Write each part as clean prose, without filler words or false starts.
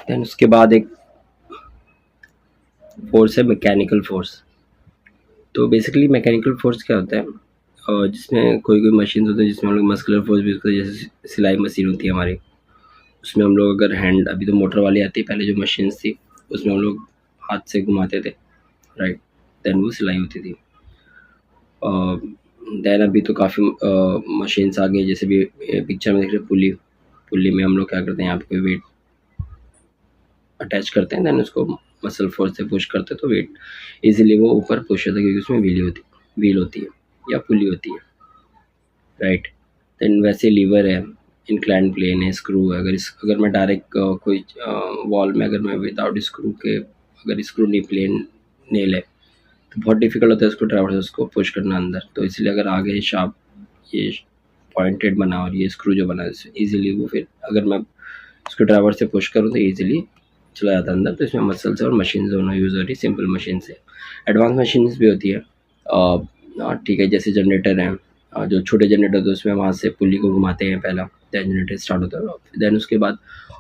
Then उसके बाद एक फोर्स है मैकेनिकल फोर्स। तो बेसिकली मैकेनिकल फोर्स क्या होता है, जिसमें कोई कोई मशीन होती है जिसमें हम लोग मस्कुलर फोर्स भी यूज़ करते हैं, जैसे सिलाई मशीन होती है हमारी, उसमें हम लोग अगर हैंड, अभी तो मोटर वाली आती है, पहले जो मशीन्स थी उसमें हम लोग हाथ से घुमाते थे, राइट, देन वो सिलाई होती थी। देन अभी तो काफ़ी मशीन्स आ गई, जैसे भी पिक्चर में देख रहे हैं पुली, पुली में हम लोग क्या करते हैं, यहाँ पे कोई वेट अटैच करते हैं, देन उसको मसल फोर्स से पुश करते हैं तो वेट इजीली वो ऊपर पुश होता है, क्योंकि उसमें व्हील होती है या पुली होती है, राइट। देन वैसे लीवर है, इंक्लाइन प्लेन है, स्क्रू है। अगर मैं डायरेक्ट कोई वॉल में अगर मैं विदाउट स्क्रू के, अगर स्क्रू नहीं प्लेन नेल है तो बहुत डिफिकल्ट होता है उसको ट्रैवर्स उसको पुश करना अंदर, तो इसलिए अगर आगे शार्प ये पॉइंटेड बना और ये स्क्रू जो बना है इजीली वो, फिर अगर मैं इसको ड्राइवर से पुश करूँ तो ईजिली चला जाता है अंदर। तो इसमें मसल्स और मशीन दोनों यूज़ हो रही है, सिंपल मशीन से। एडवांस मशीन्स भी होती है, ठीक है, जैसे जनरेटर हैं, जो छोटे जनरेटर होते हैं उसमें वहाँ से पुली को घुमाते हैं पहला, देन जनरेटर स्टार्ट होता है। देन उसके बाद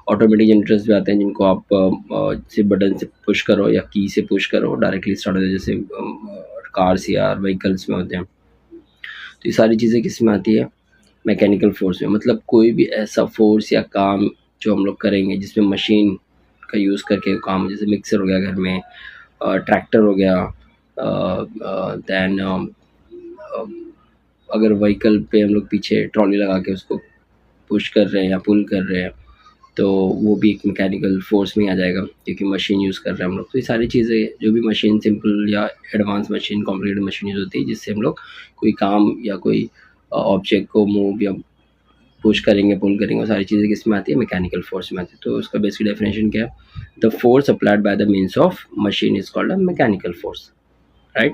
ऑटोमेटिक जनरेटर्स भी आते हैं जिनको आप सिर्फ बटन से पुश करो या की से पुश करो डायरेक्टली स्टार्ट होते हैं, जैसे कार्स या व्हीकल्स में होते हैं। तो ये सारी चीज़ें किस में आती है, मैकेनिकल फोर्स में। मतलब कोई भी ऐसा फोर्स या काम जो हम लोग करेंगे जिसमें मशीन का यूज़ करके काम, जैसे मिक्सर हो गया घर में, ट्रैक्टर हो गया, देन अगर व्हीकल पे हम लोग पीछे ट्रॉली लगा के उसको पुश कर रहे हैं या पुल कर रहे हैं तो वो भी एक मैकेनिकल फोर्स में आ जाएगा, क्योंकि मशीन यूज़ कर रहे हैं हम लोग। तो ये सारी चीज़ें जो भी मशीन, सिंपल या advance machine, complicated machine use होती है जिससे हम लोग कोई काम या कोई ऑब्जेक्ट को मूव या पुश करेंगे, पुल करेंगे, वो सारी चीज़ें किस में आती है, मैकेनिकल फोर्स में आती है। तो उसका बेसिक डेफिनेशन क्या है, the force applied by the means of machine is called a mechanical force, right.